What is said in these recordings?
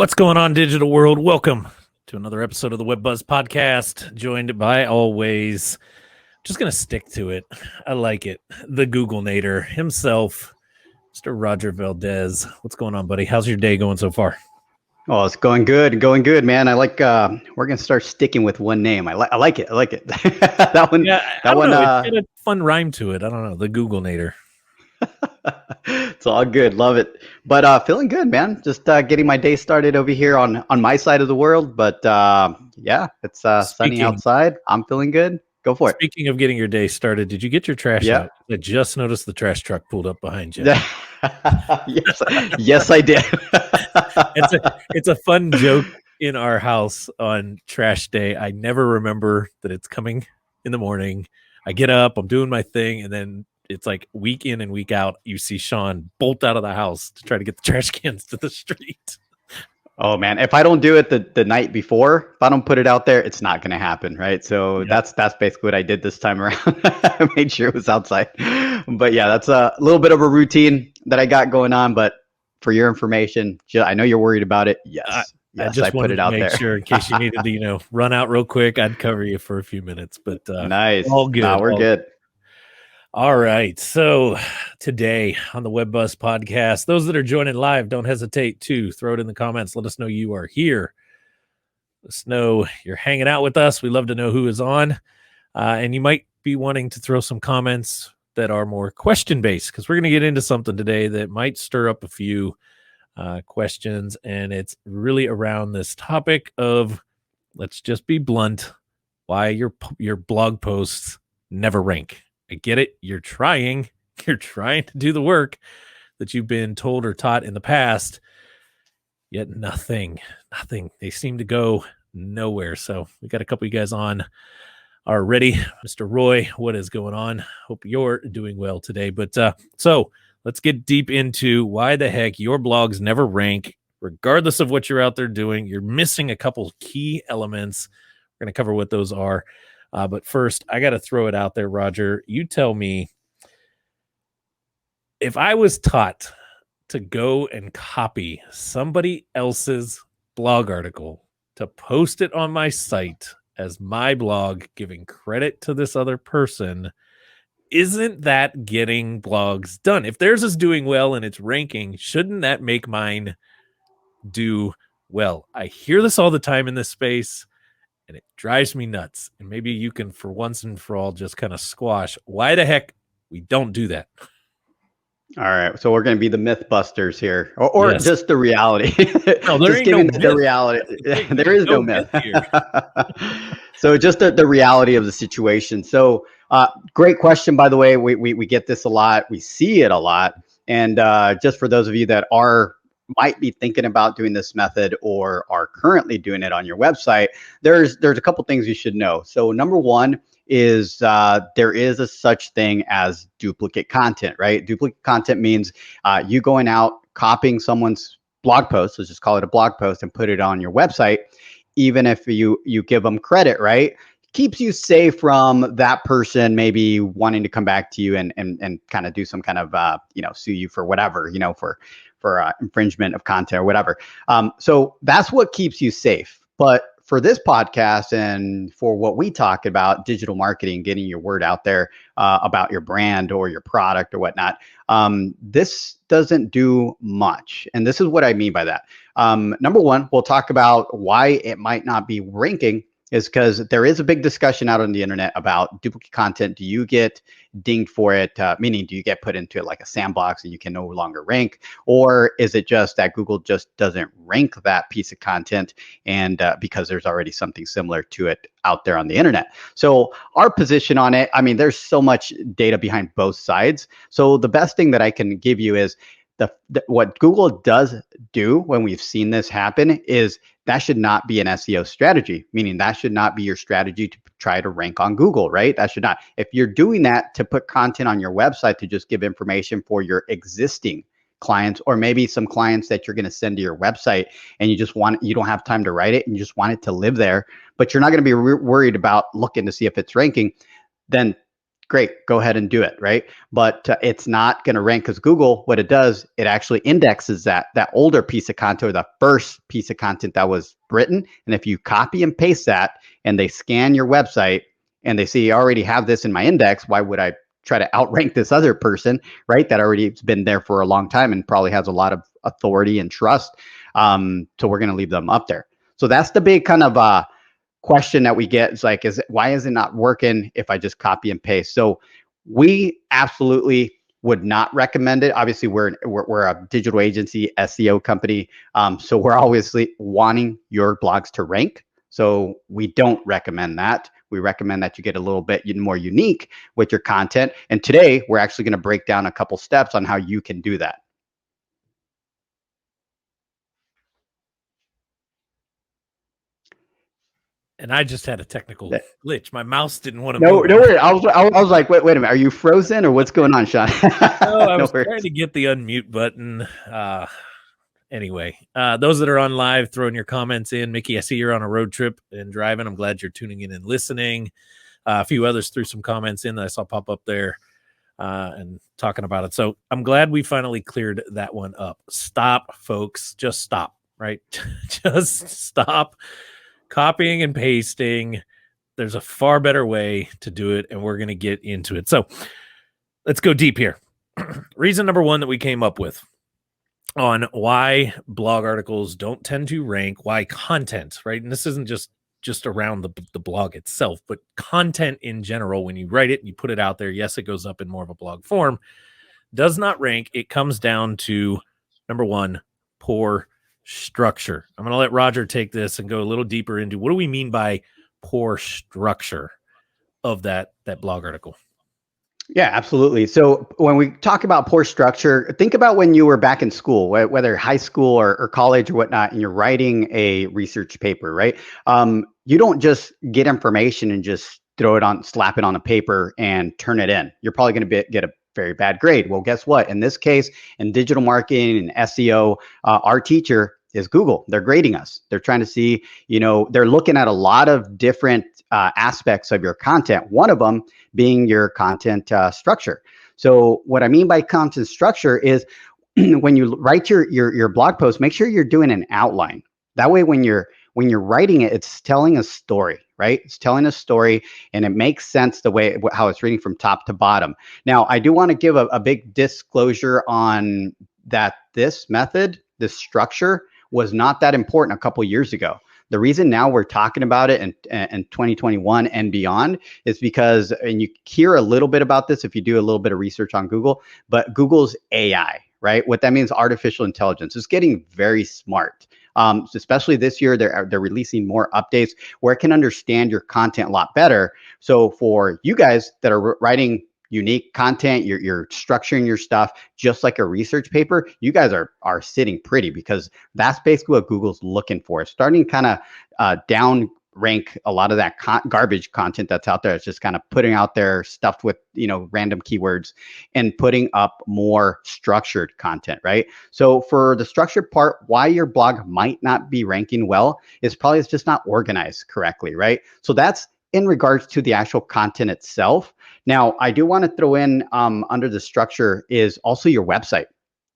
What's going on, digital world? Welcome to another episode of the Web Buzz Podcast, joined by always, just going to stick to it. I like it. The Google Nader himself, Mr. Roger Valdez. What's going on, buddy? How's your day going so far? Oh, it's going good, man. I like. We're gonna start sticking with one name. I like it. that one. Yeah, that one. It's got a fun rhyme to it. I don't know. The Google Nader. It's all good. Love it. But feeling good, man. Just getting my day started over here on my side of the world. But yeah, it's sunny outside. I'm feeling good. Go for it. Speaking of getting your day started, did you get your trash out? I just noticed the trash truck pulled up behind you. Yes, I did. It's a fun joke in our house on trash day. I never remember that it's coming in the morning. I get up, I'm doing my thing, and then it's like week in and week out, you see Shawn bolt out of the house to try to get the trash cans to the street. Oh man, if I don't do it the night before, if I don't put it out there, it's not going to happen, right? So that's basically what I did this time around. I made sure it was outside. But yeah, that's a little bit of a routine that I got going on. But for your information, I know you're worried about it. Yes, I put it out there. Sure, in case you needed to, run out real quick, I'd cover you for a few minutes. But nice, all good. We're good. All right. So today on the Web Buzz Podcast, those that are joining live, don't hesitate to throw it in the comments. Let us know you are here. Let us know you're hanging out with us. We love to know who is on. And you might be wanting to throw some comments that are more question-based, because we're going to get into something today that might stir up a few questions. And it's really around this topic of, let's just be blunt, why your blog posts never rank. I get it. You're trying to do the work that you've been told or taught in the past, yet nothing. They seem to go nowhere. So we got a couple of you guys on already. Mr. Roy, what is going on? Hope you're doing well today. But so let's get deep into why the heck your blogs never rank, regardless of what you're out there doing. You're missing a couple key elements. We're going to cover what those are. But first, I got to throw it out there, Roger. You tell me, if I was taught to go and copy somebody else's blog article to post it on my site as my blog, giving credit to this other person, isn't that getting blogs done? If theirs is doing well and it's ranking, shouldn't that make mine do well? I hear this all the time in this space, and it drives me nuts. And maybe you can, for once and for all, just kind of squash why the heck we don't do that. All right. So we're going to be the myth busters here, or yes, just the reality. No, there just ain't no the reality. There is no myth. So just the reality of the situation. So great question, by the way. We get this a lot. We see it a lot. And just for those of you that might be thinking about doing this method or are currently doing it on your website, there's a couple things you should know. So number one is there is a such thing as duplicate content, right? Duplicate content means you going out, copying someone's blog post, let's just call it a blog post, and put it on your website, even if you give them credit, right? Keeps you safe from that person maybe wanting to come back to you and kind of do some kind of sue you for whatever, for infringement of content or whatever. So that's what keeps you safe. But for this podcast and for what we talk about, digital marketing, getting your word out there about your brand or your product or whatnot, this doesn't do much. And this is what I mean by that. Number one, we'll talk about why it might not be ranking, is because there is a big discussion out on the internet about duplicate content. Do you get dinged for it? Meaning, do you get put into it like a sandbox and you can no longer rank? Or is it just that Google just doesn't rank that piece of content and because there's already something similar to it out there on the internet? So our position on it, I mean, there's so much data behind both sides. So the best thing that I can give you is what Google does do when we've seen this happen is that should not be an SEO strategy, meaning that should not be your strategy to try to rank on Google, right? That should not. If you're doing that to put content on your website to just give information for your existing clients, or maybe some clients that you're going to send to your website and you don't have time to write it and you just want it to live there, but you're not going to be worried about looking to see if it's ranking, then great, go ahead and do it, right? But it's not going to rank because Google, what it does, it actually indexes that older piece of content or the first piece of content that was written. And if you copy and paste that and they scan your website and they see, I already have this in my index, why would I try to outrank this other person, right? That already has been there for a long time and probably has a lot of authority and trust. So we're going to leave them up there. So that's the big kind of question that we get. Is like, why is it not working if I just copy and paste? So we absolutely would not recommend it. Obviously, we're a digital agency, SEO company, so we're obviously wanting your blogs to rank. So we don't recommend that. We recommend that you get a little bit more unique with your content. And today, we're actually going to break down a couple steps on how you can do that. And I just had a technical glitch. My mouse didn't want to move. No worries. I was like, wait a minute. Are you frozen or what's going on, Shawn? No, I was trying to get the unmute button. Anyway, those that are on live, throwing your comments in. Mickey, I see you're on a road trip and driving. I'm glad you're tuning in and listening. A few others threw some comments in that I saw pop up there and talking about it. So I'm glad we finally cleared that one up. Stop, folks. Just stop, right? Just stop copying and pasting. There's a far better way to do it, and we're going to get into it. So let's go deep here. Reason number one that we came up with on why blog articles don't tend to rank, why content, right? And this isn't just around the blog itself, but content in general, when you write it and you put it out there, yes, it goes up in more of a blog form, does not rank. It comes down to, number one, poor structure. I'm going to let Roger take this and go a little deeper into what do we mean by poor structure of that blog article. Yeah, absolutely. So when we talk about poor structure, think about when you were back in school, whether high school or college or whatnot, and you're writing a research paper, right? You don't just get information and just slap it on a paper and turn it in. You're probably going to get a very bad grade. Well, guess what? In this case, in digital marketing and SEO, our teacher is Google. They're grading us. They're trying to see, they're looking at a lot of different aspects of your content. One of them being your content structure. So what I mean by content structure is when you write your blog post, make sure you're doing an outline. That way, when you're writing it, it's telling a story, right? It's telling a story, and it makes sense the way how it's reading from top to bottom. Now, I do want to give a big disclosure on that. This method, this structure, was not that important a couple years ago. The reason now we're talking about it in 2021 and beyond is because, and you hear a little bit about this if you do a little bit of research on Google, but Google's AI, right? What that means, artificial intelligence, is getting very smart. So especially this year, they're releasing more updates where it can understand your content a lot better. So for you guys that are writing unique content, you're structuring your stuff just like a research paper, you guys are sitting pretty, because that's basically what Google's looking for. It's starting to kind of down rank a lot of that garbage content that's out there. It's just kind of putting out there stuff with random keywords and putting up more structured content, right? So for the structured part, why your blog might not be ranking well is probably it's just not organized correctly, right? So that's in regards to the actual content itself. Now, I do want to throw in under the structure is also your website.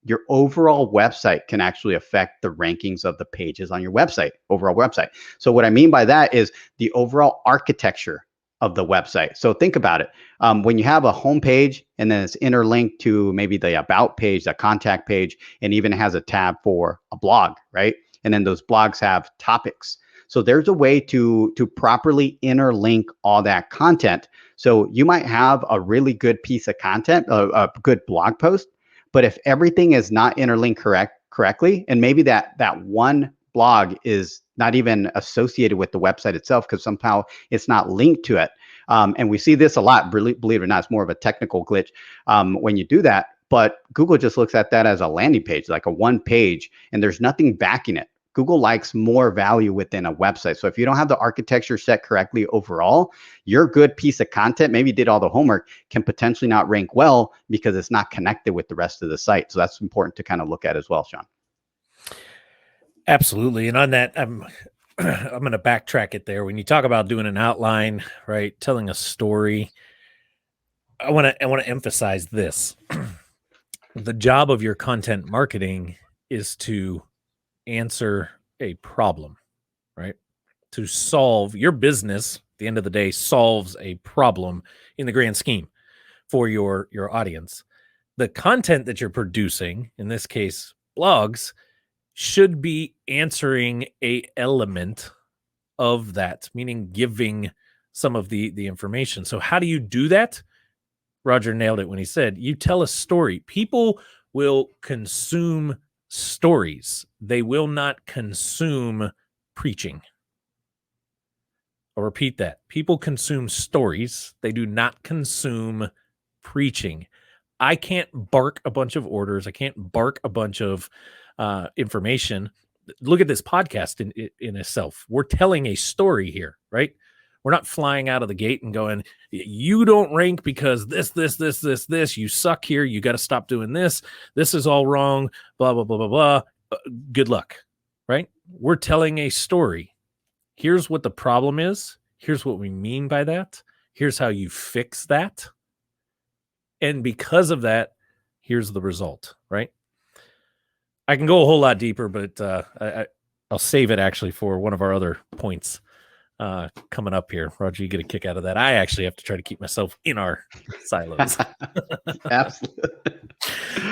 Your overall website can actually affect the rankings of the pages on your website, overall website. So what I mean by that is the overall architecture of the website. So think about it. When you have a home page and then it's interlinked to maybe the about page, the contact page, and even has a tab for a blog, right? And then those blogs have topics. So there's a way to properly interlink all that content. So you might have a really good piece of content, a good blog post, but if everything is not interlinked correctly, and maybe that one blog is not even associated with the website itself because somehow it's not linked to it. And we see this a lot, believe it or not, it's more of a technical glitch when you do that. But Google just looks at that as a landing page, like a one page, and there's nothing backing it. Google likes more value within a website. So if you don't have the architecture set correctly overall, your good piece of content, maybe you did all the homework, can potentially not rank well because it's not connected with the rest of the site. So that's important to kind of look at as well, Shawn. Absolutely. And on that, I'm going to backtrack it there. When you talk about doing an outline, right, telling a story, I want to emphasize this. The job of your content marketing is to answer a problem, right? To solve your business, at the end of the day, solves a problem in the grand scheme for your audience. The content that you're producing, in this case, blogs, should be answering a element of that, meaning giving some of the information. So how do you do that? Roger nailed it when he said, you tell a story. People will consume stories. They will not consume preaching. I'll repeat that. People consume stories. They do not consume preaching. I can't bark a bunch of orders. I can't bark a bunch of information. Look at this podcast in itself. We're telling a story here, right? We're not flying out of the gate and going, you don't rank because this, you suck here. You got to stop doing this. This is all wrong, blah, blah, blah, blah, blah. Good luck, right? We're telling a story. Here's what the problem is. Here's what we mean by that. Here's how you fix that. And because of that, here's the result, right? I can go a whole lot deeper, but I'll save it actually for one of our other points coming up here. Roger, you get a kick out of that. I actually have to try to keep myself in our silos. Absolutely.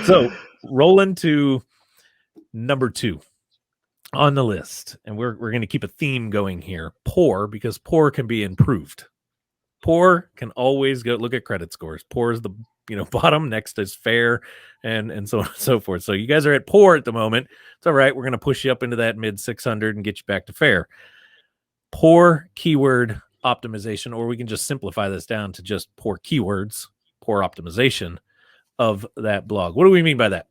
So rolling to number 2 on the list, and we're going to keep a theme going here. Poor, because poor can be improved. Poor can always go. Look at credit scores. Poor is the bottom, next is fair, and so on and so forth. So you guys are at poor at the moment. It's all right. We're going to push you up into that mid 600 and get you back to fair. Poor keyword optimization, or we can just simplify this down to just poor keywords, poor optimization of that blog. What do we mean by that?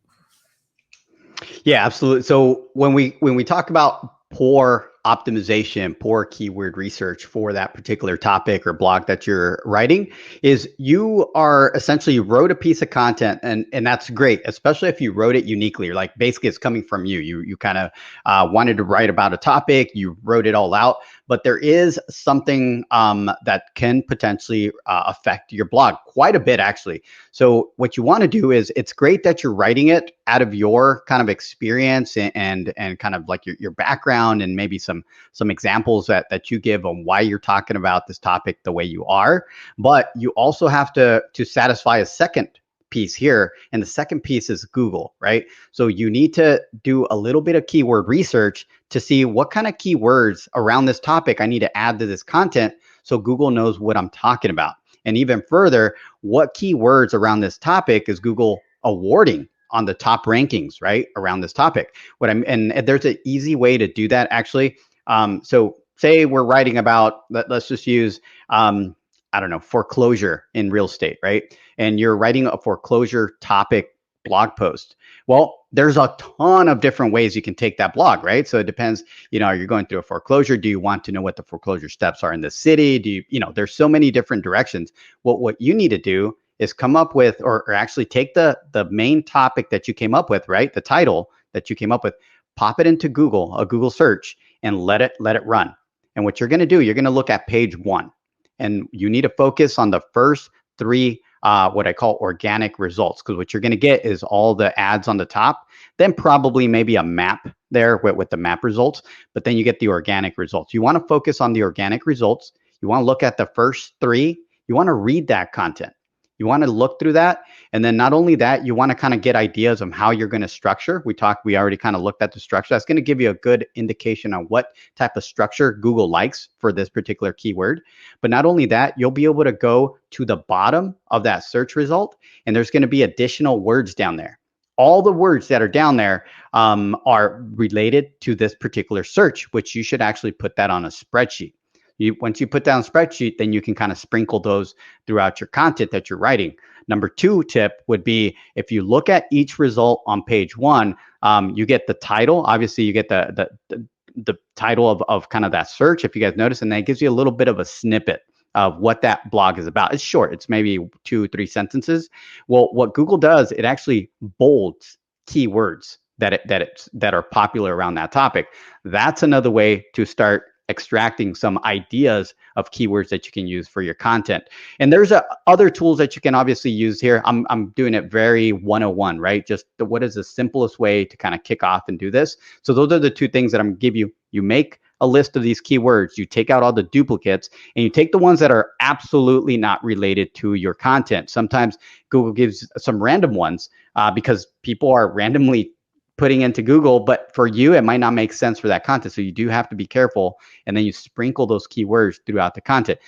Yeah, absolutely. So when we talk about poor optimization, poor keyword research for that particular topic or blog that you're writing, is you are essentially wrote a piece of content, and that's great, especially if you wrote it uniquely. Or like basically it's coming from you. You kind of wanted to write about a topic, you wrote it all out, but there is something that can potentially affect your blog quite a bit, actually. So what you want to do is, it's great that you're writing it out of your kind of experience and kind of like your background, and maybe some examples that you give on why you're talking about this topic the way you are. But you also have to satisfy a second piece here, and the second piece is Google, right? So you need to do a little bit of keyword research to see what kind of keywords around this topic I need to add to this content so Google knows what I'm talking about. And even further, what keywords around this topic is Google awarding on the top rankings, right, around this topic? And there's an easy way to do that, actually. So say we're writing about, let's just use, I don't know, foreclosure in real estate, right? And you're writing a foreclosure topic blog post. Well, there's a ton of different ways you can take that blog, right? So it depends, are you going through a foreclosure? Do you want to know what the foreclosure steps are in the city? Do you, there's so many different directions. What you need to do is come up with, or actually take the main topic that you came up with, right? The title that you came up with, pop it into Google, a Google search, and let it run. And what you're going to do, you're going to look at page 1, and you need to focus on the first 3 what I call organic results, because what you're going to get is all the ads on the top, then probably maybe a map there with the map results, but then you get the organic results. You want to focus on the organic results. You want to look at the first 3. You want to read that content. You want to look through that. And then not only that, you want to kind of get ideas of how you're going to structure. We already kind of looked at the structure. That's going to give you a good indication on what type of structure Google likes for this particular keyword. But not only that, you'll be able to go to the bottom of that search result, and there's going to be additional words down there. All the words that are down there are related to this particular search, which you should actually put that on a spreadsheet. Once you put down a spreadsheet, then you can kind of sprinkle those throughout your content that you're writing. Number 2 tip would be, if you look at each result on page 1, you get the title. Obviously, you get the title of kind of that search, if you guys notice, and that gives you a little bit of a snippet of what that blog is about. It's short. It's maybe 2-3 sentences. Well, what Google does, it actually bolds keywords that are popular around that topic. That's another way to start extracting some ideas of keywords that you can use for your content. And there's other tools that you can obviously use here. I'm doing it very 101, right? Just what is the simplest way to kind of kick off and do this. So those are the two things that I'm gonna give you. You make a list of these keywords, you take out all the duplicates, and you take the ones that are absolutely not related to your content. Sometimes Google gives some random ones because people are randomly putting into Google, but for you, it might not make sense for that content. So you do have to be careful. And then you sprinkle those keywords throughout the content.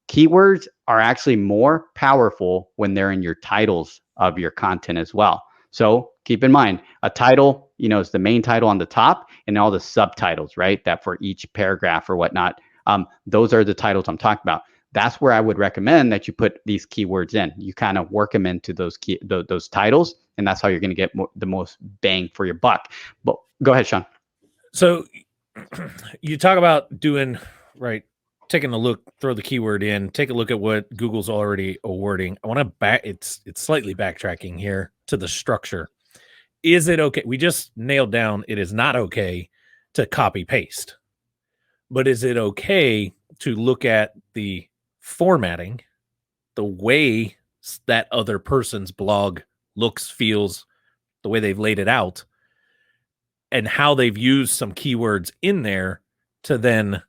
Keywords are actually more powerful when they're in your titles of your content as well. So keep in mind, a title, is the main title on the top and all the subtitles, right? That for each paragraph or whatnot, those are the titles I'm talking about. That's where I would recommend that you put these keywords in. You kind of work them into those those titles, and that's how you're going to get the most bang for your buck. But go ahead, Shawn. So you talk about doing, right, taking a look, throw the keyword in, take a look at what Google's already awarding. I want to it's slightly backtracking here to the structure. Is it okay? We just nailed down it is not okay to copy paste, but is it okay to look at the formatting, the way that other person's blog looks, feels, the way they've laid it out, and how they've used some keywords in there to then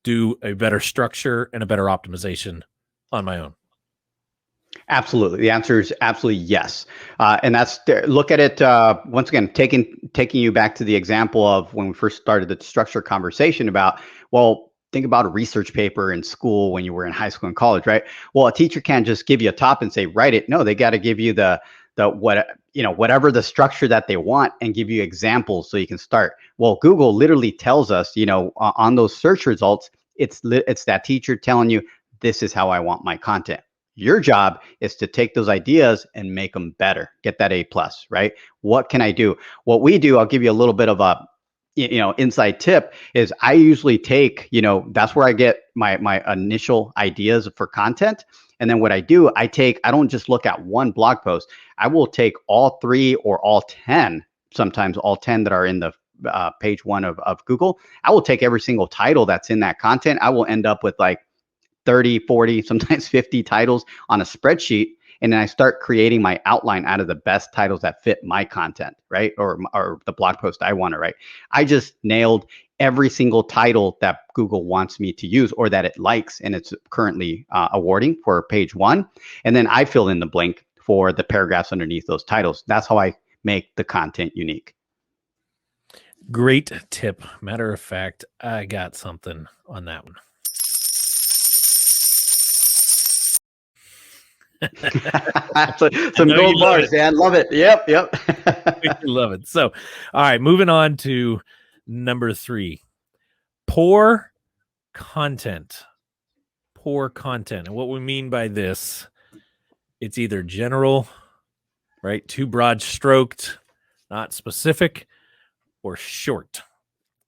do a better structure and a better optimization on my own? Absolutely. The answer is absolutely yes. And that's look at it once again, taking you back to the example of when we first started the structure conversation about, well, think about a research paper in school when you were in high school and college, right? Well, a teacher can't just give you a top and say, write it. No, they got to give you whatever the structure that they want and give you examples so you can start. Well, Google literally tells us, on those search results, it's that teacher telling you, this is how I want my content. Your job is to take those ideas and make them better, get that A+, right? What can I do? What we do, I'll give you a little bit of a inside tip is I usually take, that's where I get my initial ideas for content. And then what I do, I don't just look at one blog post. I will take all 3 or all 10, sometimes all 10 that are in the page 1 of Google. I will take every single title that's in that content. I will end up with like 30, 40, sometimes 50 titles on a spreadsheet. And then I start creating my outline out of the best titles that fit my content, right? Or the blog post I want to write. I just nailed every single title that Google wants me to use or that it likes and it's currently awarding for page 1. And then I fill in the blank for the paragraphs underneath those titles. That's how I make the content unique. Great tip. Matter of fact, I got something on that one. Some gold bars, man. Love it. Yep. Love it. So, all right, moving on to number 3. Poor content. Poor content. And what we mean by this, it's either general, right? Too broad stroked, not specific, or short.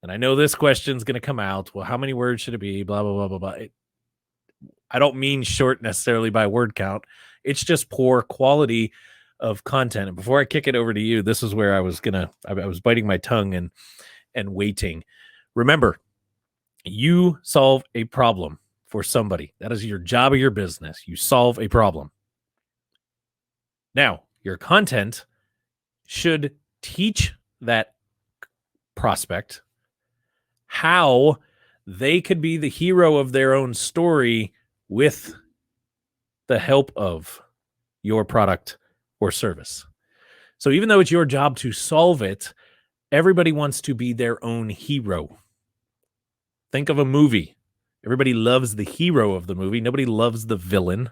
And I know this question's going to come out. Well, how many words should it be? Blah, blah, blah, blah, blah. I don't mean short necessarily by word count. It's just poor quality of content. And before I kick it over to you, this is where I was biting my tongue and waiting. Remember, you solve a problem for somebody. That is your job or your business. You solve a problem. Now, your content should teach that prospect how they could be the hero of their own story with the help of your product or service. So even though it's your job to solve it, everybody wants to be their own hero. Think of a movie. Everybody loves the hero of the movie. Nobody loves the villain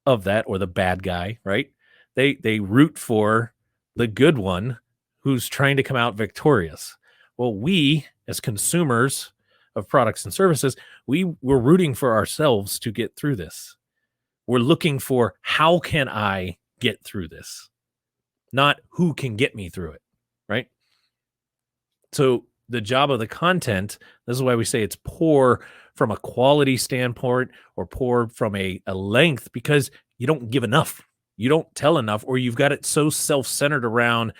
of that or the bad guy, right? They root for the good one who's trying to come out victorious. Well, we as consumers of products and services, we're rooting for ourselves to get through this. We're looking for how can I get through this, not who can get me through it, right? So the job of the content, this is why we say it's poor from a quality standpoint or poor from a length, because you don't give enough. You don't tell enough, or you've got it so self-centered around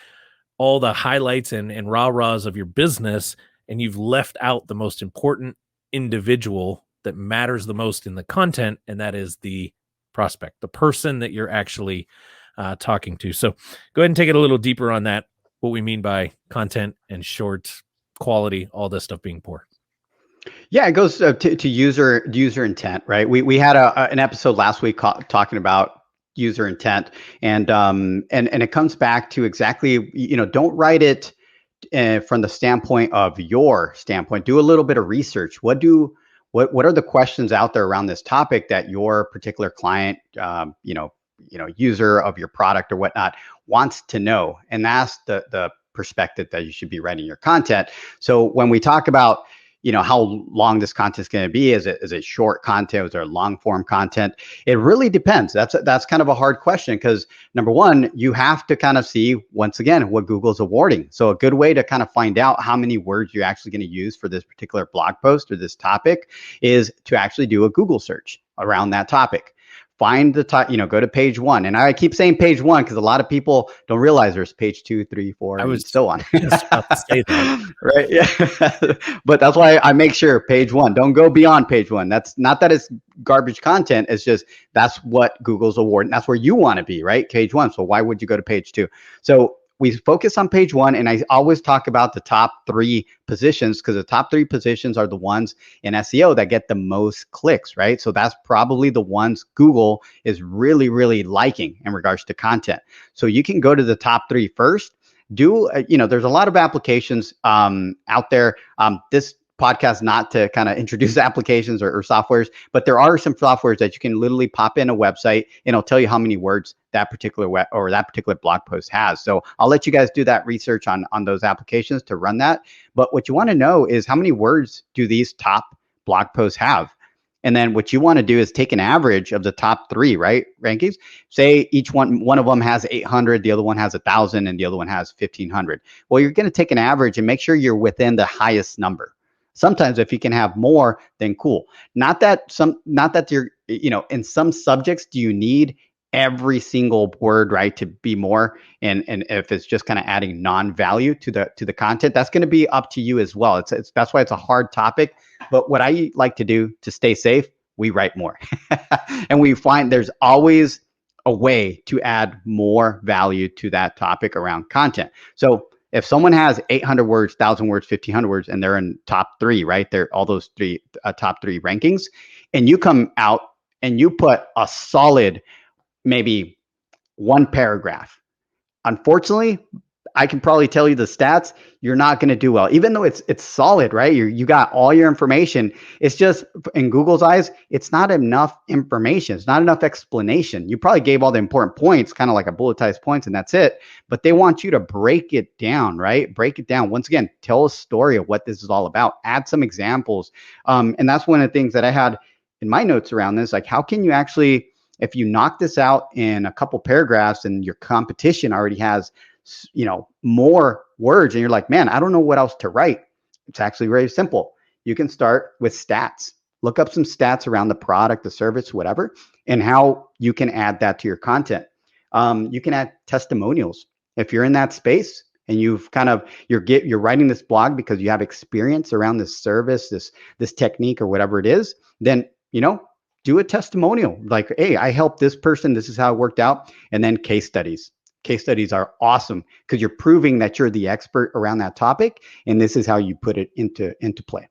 all the highlights and rah-rahs of your business, and you've left out the most important individual that matters the most in the content, and that is the prospect, the person that you're actually talking to. So go ahead and take it a little deeper on that, what we mean by content and short quality, all this stuff being poor. Yeah, it goes to user intent, right? We had an episode last week talking about user intent, and it comes back to exactly, don't write it from the standpoint of your standpoint. Do a little bit of research. What are the questions out there around this topic that your particular client, user of your product or whatnot wants to know, and that's the perspective that you should be writing your content. So when we talk about how long this content is going to be, is it short content, is there long form content? It really depends. That's kind of a hard question, because number one, you have to kind of see, once again, what Google's awarding. So a good way to kind of find out how many words you're actually going to use for this particular blog post or this topic is to actually do a Google search around that topic. Find the top, go to page 1. And I keep saying page 1 because a lot of people don't realize there's page 2, 3, 4, and so on. Just about to say that. Right. Yeah. But that's why I make sure page 1. Don't go beyond page 1. That's not that it's garbage content. It's just that's what Google's award. And that's where you want to be, right? Page 1. So why would you go to page 2? So we focus on page 1, and I always talk about the top 3 positions, because the top 3 positions are the ones in SEO that get the most clicks, right? So that's probably the ones Google is really, really liking in regards to content. So you can go to the top 3 first. There's a lot of applications out there. This podcast not to kind of introduce applications or softwares, but there are some softwares that you can literally pop in a website and it'll tell you how many words that particular that particular blog post has. So I'll let you guys do that research on those applications to run that. But what you want to know is how many words do these top blog posts have? And then what you want to do is take an average of the top 3, right, rankings. Say each one of them has 800, the other one has 1,000, and the other one has 1,500. Well, you're going to take an average and make sure you're within the highest number. Sometimes if you can have more, then cool. Not that you're, in some subjects, do you need every single word, right, to be more? And if it's just kind of adding non-value to the content, that's going to be up to you as well. That's why it's a hard topic. But what I like to do to stay safe, we write more. And we find there's always a way to add more value to that topic around content. So if someone has 800 words, 1,000 words, 1,500 words, and they're in top 3, right? They're all those top 3 rankings, and you come out and you put a solid, maybe 1 paragraph. Unfortunately, I can probably tell you the stats, you're not going to do well, even though it's solid, right? You got all your information. It's just, in Google's eyes, it's not enough information. It's not enough explanation. You probably gave all the important points, kind of like a bulletized points, and that's it. But they want you to break it down, right? Break it down. Once again, tell a story of what this is all about. Add some examples. And that's one of the things that I had in my notes around this. Like, how can you actually, if you knock this out in a couple paragraphs and your competition already has more words, and you're like, man, I don't know what else to write. It's actually very simple. You can start with stats. Look up some stats around the product, the service, whatever, and how you can add that to your content. You can add testimonials. If you're in that space and you've you're writing this blog because you have experience around this service, this technique, or whatever it is, then, do a testimonial. Like, hey, I helped this person. This is how it worked out. And then case studies. Case studies are awesome because you're proving that you're the expert around that topic, and this is how you put it into play.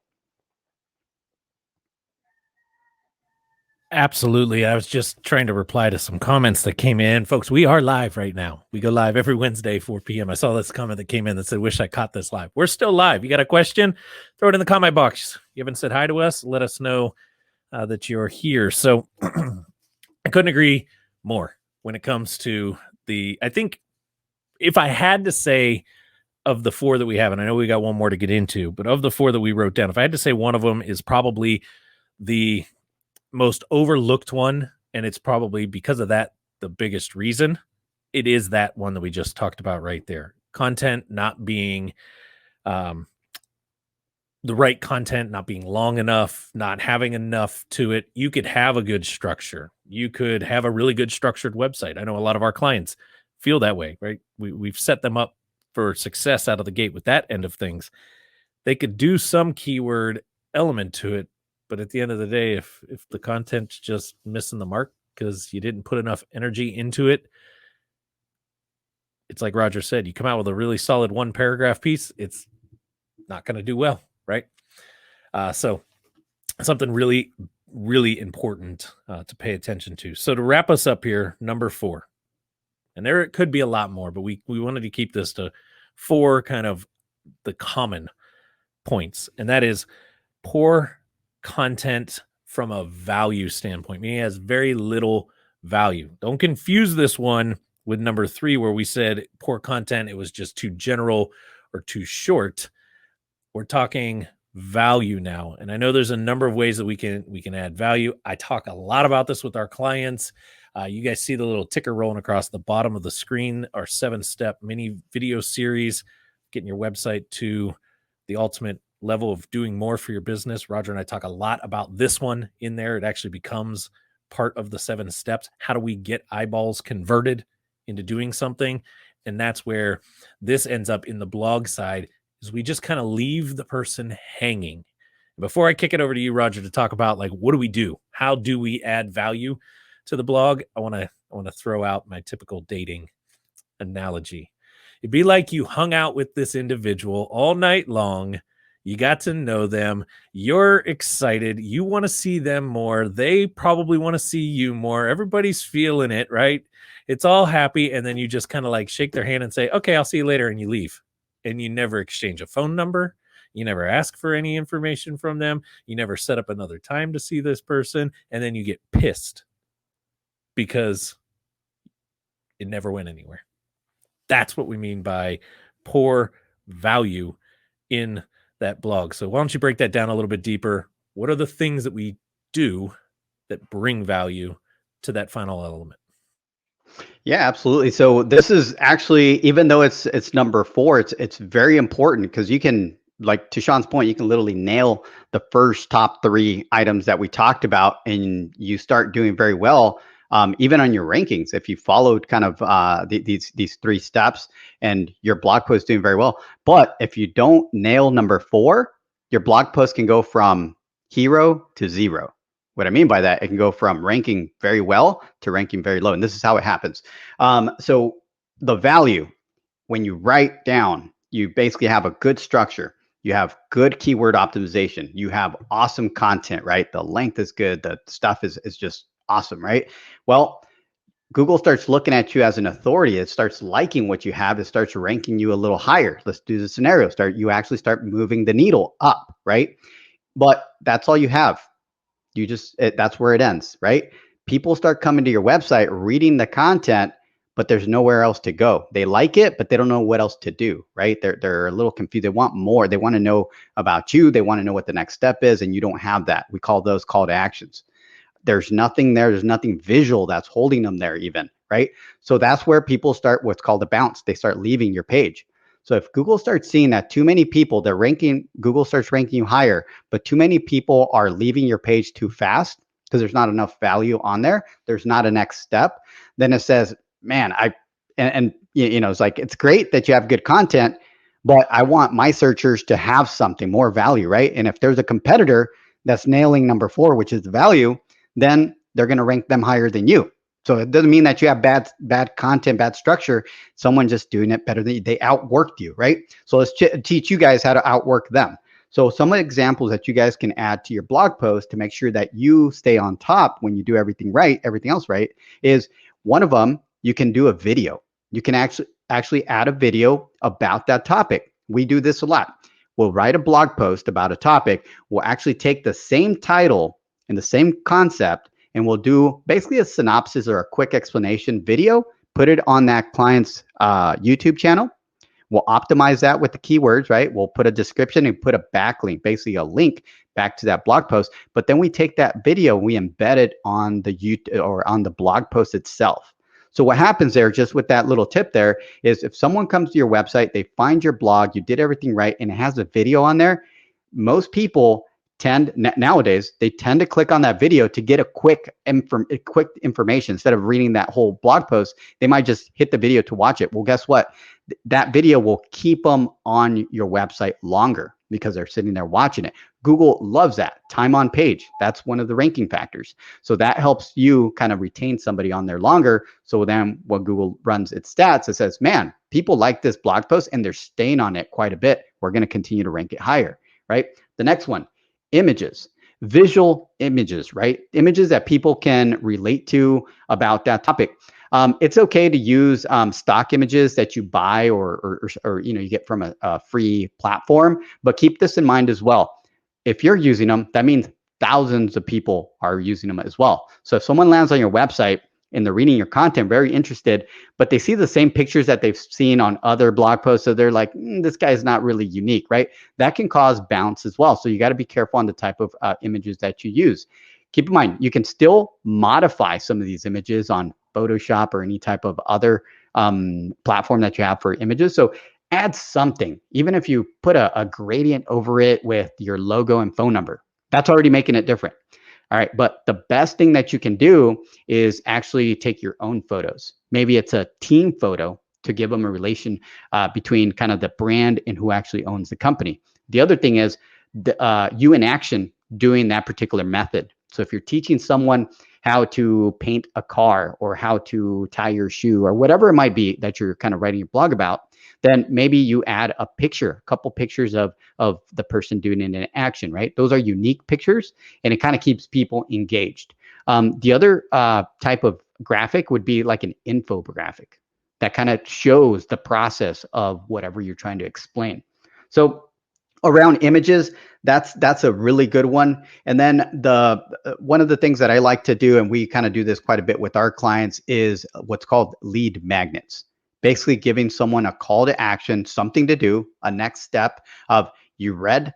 Absolutely. I was just trying to reply to some comments that came in. Folks, we are live right now. We go live every Wednesday, 4 p.m. I saw this comment that came in that said, wish I caught this live. We're still live. You got a question? Throw it in the comment box. You haven't said hi to us? Let us know that you're here. So I couldn't agree more when it comes to I think if I had to say, of the 4 that we have, and I know we got one more to get into, but of the 4 that we wrote down, if I had to say one of them is probably the most overlooked one, and it's probably because of that the biggest reason, it is that one that we just talked about right there. Content not being the right content, not being long enough, not having enough to it. You could have a good structure. You could have a really good structured website. I know a lot of our clients feel that way, right? We've set them up for success out of the gate with that end of things. they could do some keyword element to it, but at the end of the day, if the content's just missing the mark because you didn't put enough energy into it, it's like Roger said, you come out with a really solid 1-paragraph piece, it's not going to do well, right? So something really, really important to pay attention to. So to wrap us up here, number 4, and there could be a lot more, but we wanted to keep this to 4 kind of the common points, and that is poor content from a value standpoint, meaning it has very little value. Don't confuse this one with number 3, where we said poor content, it was just too general or too short. We're talking value now, and I know there's a number of ways that we can add value. I talk a lot about this with our clients. You guys see the little ticker rolling across the bottom of the screen, our 7-step mini video series, getting your website to the ultimate level of doing more for your business. Roger and I talk a lot about this one in there. It actually becomes part of the 7 steps. How do we get eyeballs converted into doing something? And that's where this ends up in the blog side, is we just kind of leave the person hanging. Before I kick it over to you, Roger, to talk about like, what do we do? How do we add value to the blog? I want to throw out my typical dating analogy. It'd be like you hung out with this individual all night long. You got to know them. You're excited. You want to see them more. They probably want to see you more. Everybody's feeling it, right? It's all happy. And then you just kind of like shake their hand and say, okay, I'll see you later. And you leave. And you never exchange a phone number. You never ask for any information from them. You never set up another time to see this person. And then you get pissed because it never went anywhere. That's what we mean by poor value in that blog. So why don't you break that down a little bit deeper? What are the things that we do that bring value to that final element? Yeah, absolutely. So this is actually, even though it's number 4, it's very important, because you can, like to Shawn's point, you can literally nail the first top 3 items that we talked about, and you start doing very well. Even on your rankings, if you followed kind of these 3 steps, and your blog post doing very well. But if you don't nail number 4, your blog post can go from hero to 0. What I mean by that, it can go from ranking very well to ranking very low. And this is how it happens. So the value, when you write down, you basically have a good structure. You have good keyword optimization. You have awesome content, right? The length is good. The stuff is just awesome, right? Well, Google starts looking at you as an authority. It starts liking what you have. It starts ranking you a little higher. Let's do the scenario. You actually start moving the needle up, right? But that's all you have. That's where it ends, right? People start coming to your website, reading the content, but there's nowhere else to go. They like it, but they don't know what else to do, right? They're a little confused. They want more. They want to know about you. They want to know what the next step is, and you don't have that. We call those call to actions. There's nothing there. There's nothing visual that's holding them there even, right? So that's where people start what's called a bounce. They start leaving your page. So if Google starts seeing that too many people, Google starts ranking you higher, but too many people are leaving your page too fast because there's not enough value on there, there's not a next step, then it says, man, it's like, it's great that you have good content, but I want my searchers to have something more value, right? And if there's a competitor that's nailing number 4, which is the value, then they're going to rank them higher than you. So it doesn't mean that you have bad content, bad structure. Someone just doing it better than you. They outworked you, right? So let's teach you guys how to outwork them. So some of the examples that you guys can add to your blog post to make sure that you stay on top when you do everything right, everything else right, is one of them, you can do a video. You can actually add a video about that topic. We do this a lot. We'll write a blog post about a topic. We'll actually take the same title and the same concept, and we'll do basically a synopsis or a quick explanation video, put it on that client's YouTube channel. We'll optimize that with the keywords, right? We'll put a description and put a backlink, basically a link back to that blog post. But then we take that video, we embed it on the YouTube or on the blog post itself. So what happens there, just with that little tip there, is if someone comes to your website, they find your blog, you did everything right, and it has a video on there, most people nowadays, they tend to click on that video to get a quick information. Instead of reading that whole blog post, they might just hit the video to watch it. Well, guess what? That video will keep them on your website longer. because they're sitting there watching it. Google loves that. Time on page. That's one of the ranking factors. So that helps you kind of retain somebody on there longer. So then when Google runs its stats, it says, man, people like this blog post and they're staying on it quite a bit. We're going to continue to rank it higher, right? The next one, images. Visual images, right? Images that people can relate to about that topic. It's okay to use stock images that you buy or you get from a free platform, but keep this in mind as well. If you're using them, that means thousands of people are using them as well. So if someone lands on your website and they're reading your content, very interested, but they see the same pictures that they've seen on other blog posts, so they're like, this guy is not really unique, right? That can cause bounce as well. So you got to be careful on the type of images that you use. Keep in mind, you can still modify some of these images on Photoshop or any type of other platform that you have for images. So add something, even if you put a gradient over it with your logo and phone number, that's already making it different. All right, but the best thing that you can do is actually take your own photos. Maybe it's a team photo to give them a relation between kind of the brand and who actually owns the company. The other thing is you in action doing that particular method. So if you're teaching someone how to paint a car or how to tie your shoe or whatever it might be that you're kind of writing your blog about, then maybe you add a picture, a couple pictures of the person doing it in action, right? Those are unique pictures and it kind of keeps people engaged. The other type of graphic would be like an infographic that kind of shows the process of whatever you're trying to explain. So around images, that's a really good one. And then the one of the things that I like to do, and we kind of do this quite a bit with our clients, is what's called lead magnets. Basically giving someone a call to action, something to do, a next step of you read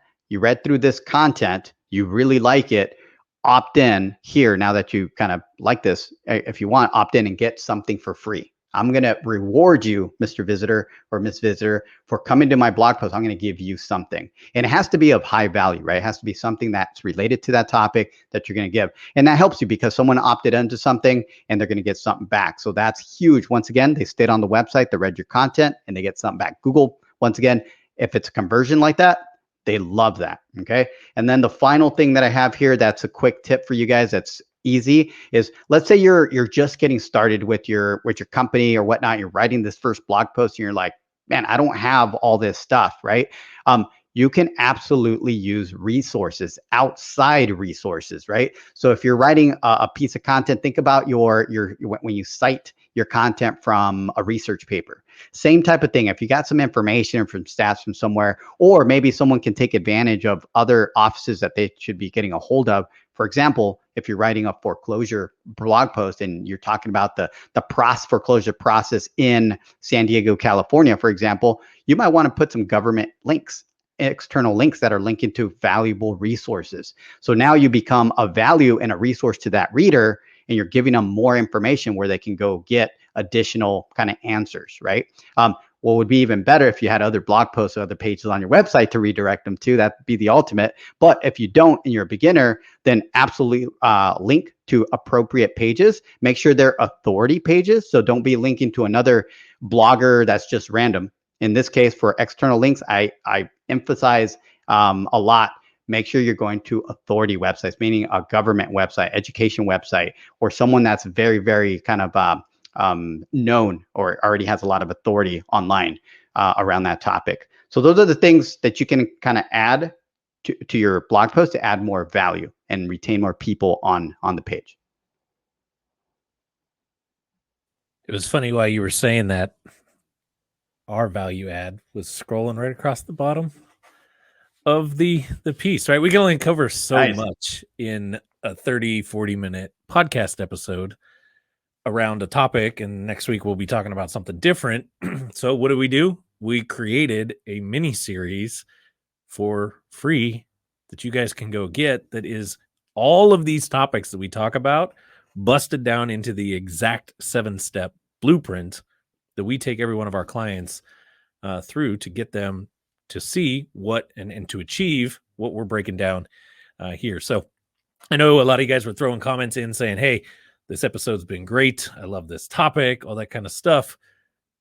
through this content, you really like it, opt in here. Now that you kind of like this, if you want, opt in and get something for free. I'm going to reward you, Mr. Visitor or Miss Visitor, for coming to my blog post. I'm going to give you something. And it has to be of high value, right? It has to be something that's related to that topic that you're going to give. And that helps you because someone opted into something and they're going to get something back. So that's huge. Once again, they stayed on the website, they read your content, and they get something back. Google, once again, if it's a conversion like that, they love that. Okay. And then the final thing that I have here, that's a quick tip for you guys. That's easy is, let's say you're just getting started with your company or whatnot. You're writing this first blog post and you're like, man, I don't have all this stuff, right? You can absolutely use resources, outside resources, right? So if you're writing a piece of content, think about your when you cite your content from a research paper. Same type of thing. If you got some information from stats from somewhere, or maybe someone can take advantage of other offices that they should be getting a hold of. For example, if you're writing a foreclosure blog post and you're talking about the foreclosure process in San Diego, California, for example, you might want to put some government links, external links that are linking to valuable resources. So now you become a value and a resource to that reader, and you're giving them more information where they can go get additional kind of answers, right? What would be even better if you had other blog posts or other pages on your website to redirect them to. That'd be the ultimate. But if you don't and you're a beginner, then absolutely link to appropriate pages. Make sure they're authority pages. So don't be linking to another blogger that's just random. In this case, for external links, I emphasize a lot. Make sure you're going to authority websites, meaning a government website, education website, or someone that's very, very kind of known or already has a lot of authority online around that topic. So those are the things that you can kind of add to your blog post to add more value and retain more people on the page. It was funny while you were saying that. Our value add was scrolling right across the bottom of the piece, right? We can only cover so much in a 30-40 minute podcast episode around a topic, and next week we'll be talking about something different. So what do? We created a mini series for free that you guys can go get, that is all of these topics that we talk about busted down into the exact 7-step blueprint that we take every one of our clients through to get them to see what and to achieve what we're breaking down here. So I know a lot of you guys were throwing comments in saying, hey, this episode's been great. I love this topic, all that kind of stuff.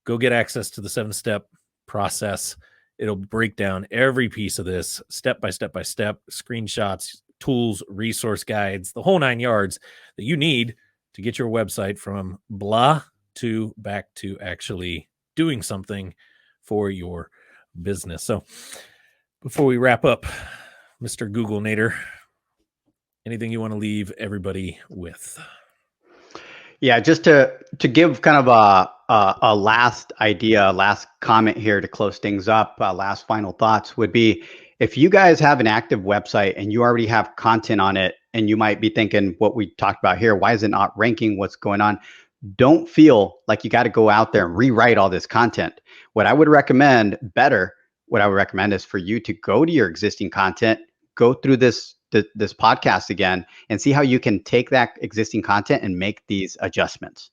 Go get access to the 7-step process. It'll break down every piece of this step by step by step, screenshots, tools, resource guides, the whole 9 yards that you need to get your website from blah to back to actually doing something for your business. So before we wrap up, Mr. Google Nader, anything you want to leave everybody with? Yeah, just to give kind of a last idea, last comment here to close things up, last final thoughts would be, if you guys have an active website and you already have content on it, and you might be thinking what we talked about here, why is it not ranking? What's going on? Don't feel like you got to go out there and rewrite all this content. What I would recommend is for you to go to your existing content, go through this podcast again, and see how you can take that existing content and make these adjustments.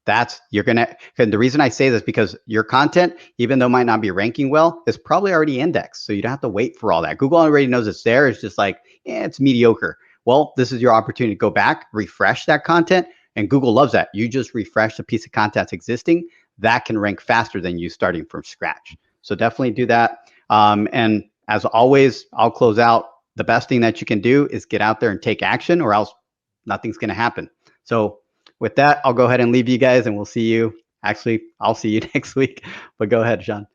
And the reason I say this, because your content, even though it might not be ranking well, is probably already indexed. So you don't have to wait for all that. Google already knows it's there. It's just like, it's mediocre. Well, this is your opportunity to go back, refresh that content. And Google loves that. You just refresh a piece of content that's existing, that can rank faster than you starting from scratch. So definitely do that. And as always, I'll close out. The best thing that you can do is get out there and take action, or else nothing's going to happen. So with that, I'll go ahead and leave you guys, and we'll see you. Actually, I'll see you next week. But go ahead, Shawn.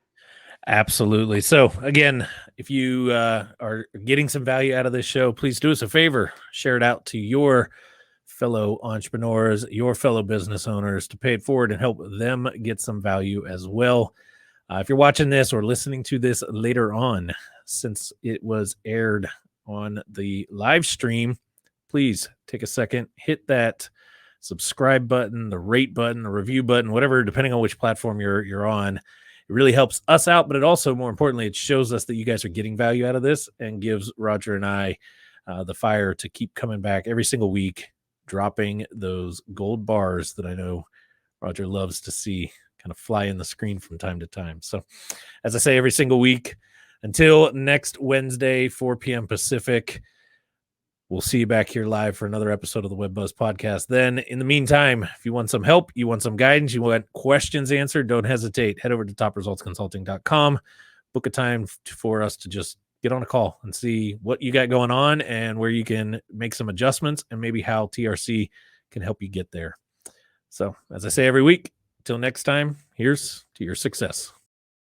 Absolutely. So again, if you are getting some value out of this show, please do us a favor. Share it out to your fellow entrepreneurs, your fellow business owners, to pay it forward and help them get some value as well. If you're watching this or listening to this later on, since it was aired on the live stream, please take a second, hit that subscribe button, the rate button, the review button, whatever, depending on which platform you're on. It really helps us out, but it also, more importantly, it shows us that you guys are getting value out of this and gives Roger and I the fire to keep coming back every single week, dropping those gold bars that I know Roger loves to see kind of fly in the screen from time to time. So as I say, every single week, until next Wednesday, 4 p.m. Pacific, we'll see you back here live for another episode of the Web Buzz Podcast. Then, in the meantime, if you want some help, you want some guidance, you want questions answered, don't hesitate. Head over to topresultsconsulting.com. Book a time for us to just get on a call and see what you got going on and where you can make some adjustments and maybe how TRC can help you get there. So, as I say every week, till next time, here's to your success.